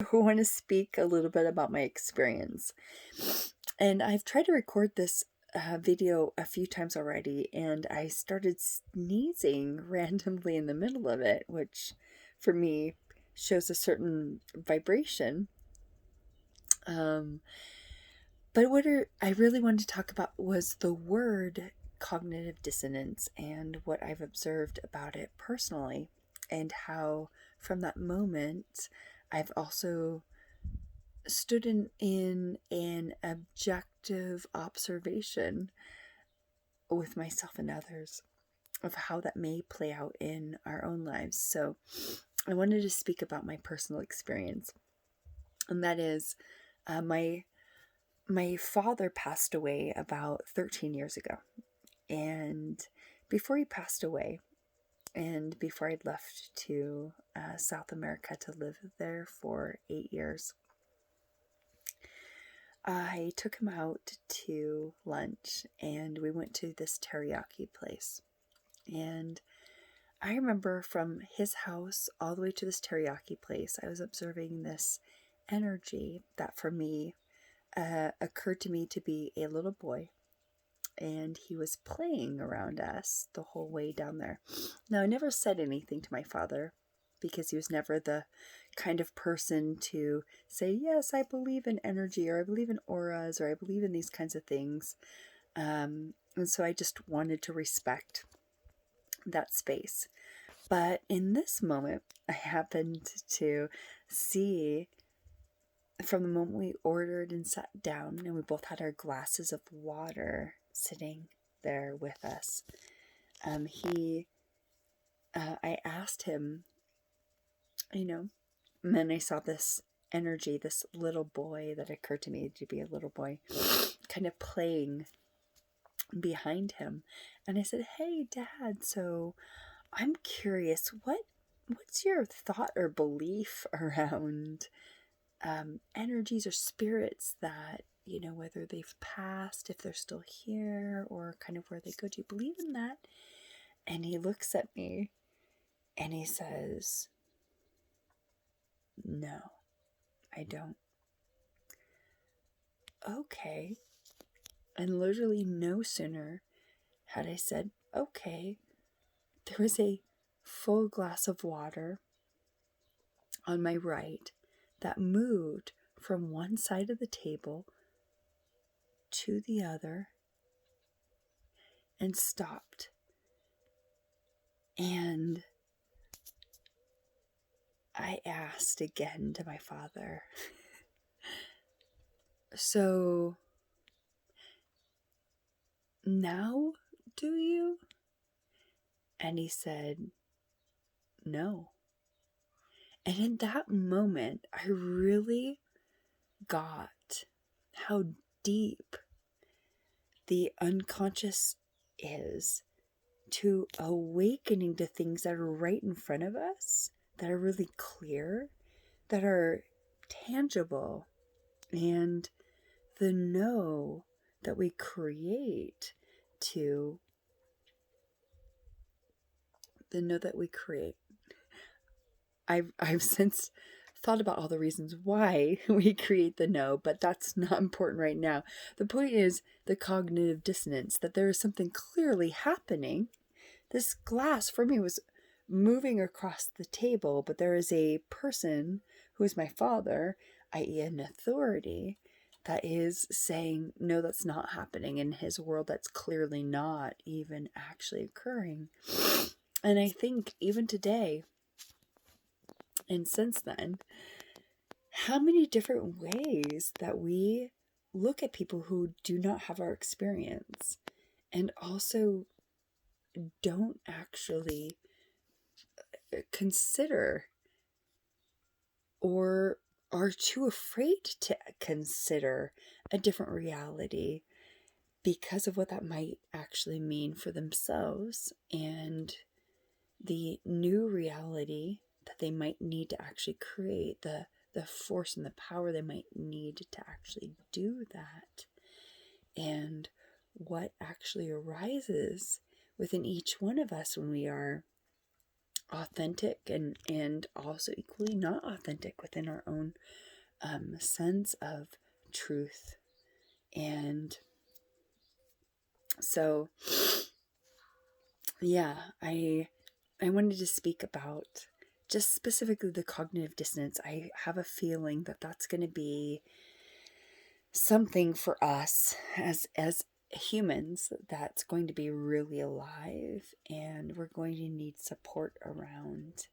I want to speak a little bit about my experience. And I've tried to record this video a few times already, and I started sneezing randomly in the middle of it, which for me shows a certain vibration. Um, but I really wanted to talk about was the word cognitive dissonance and what I've observed about it personally, and how from that moment I've also stood in an objective observation with myself and others of how that may play out in our own lives. So I wanted to speak about my personal experience, and that is my father passed away about 13 years ago. And before he passed away, and before I'd left to South America to live there for 8 years, I took him out to lunch, and we went to this teriyaki place. And I remember from his house all the way to this teriyaki place, I was observing this energy that for me occurred to me to be a little boy. And he was playing around us the whole way down there. Now, I never said anything to my father because he was never the kind of person to say, yes, I believe in energy, or I believe in auras, or I believe in these kinds of things. And so I just wanted to respect that space. But in this moment, I happened to see, from the moment we ordered and sat down, and we both had our glasses of water sitting there with us, I asked him, and then I saw this energy, this little boy that occurred to me to be a little boy, kind of playing behind him. And I said, hey, Dad, so I'm curious, what's your thought or belief around energies or spirits that, whether they've passed, if they're still here, or kind of where they go? Do you believe in that? And he looks at me and he says, no, I don't. Okay. And literally no sooner had I said, okay, there was a full glass of water on my right that moved from one side of the table to the other and stopped. And I asked again to my father, so now do you? And he said, no. And in that moment, I really got how deep the unconscious is to awakening to things that are right in front of us, that are really clear, that are tangible, and the no that we create to the no that we create. I've since thought about all the reasons why we create the no, but that's not important right now. The point is the cognitive dissonance, that there is something clearly happening. This glass for me was moving across the table, but there is a person who is my father, i.e. an authority, that is saying, no, that's not happening in his world. That's clearly not even actually occurring. And I think even today, and since then, how many different ways that we look at people who do not have our experience, and also don't actually consider, or are too afraid to consider, a different reality because of what that might actually mean for themselves, and the new reality that they might need to actually create, the force and the power they might need to actually do that, and what actually arises within each one of us when we are authentic and also equally not authentic within our own sense of truth. And so, yeah, I wanted to speak about just specifically the cognitive dissonance. I have a feeling that that's going to be something for us as humans that's going to be really alive, and we're going to need support around,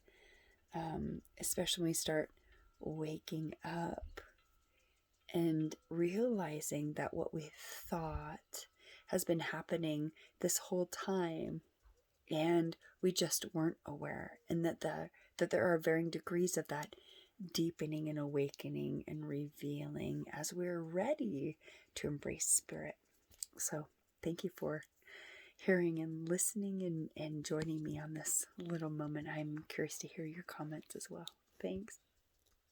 especially when we start waking up and realizing that what we thought has been happening this whole time and we just weren't aware, and that there are varying degrees of that deepening and awakening and revealing as we're ready to embrace spirit. So thank you for hearing and listening and joining me on this little moment. I'm curious to hear your comments as well. Thanks.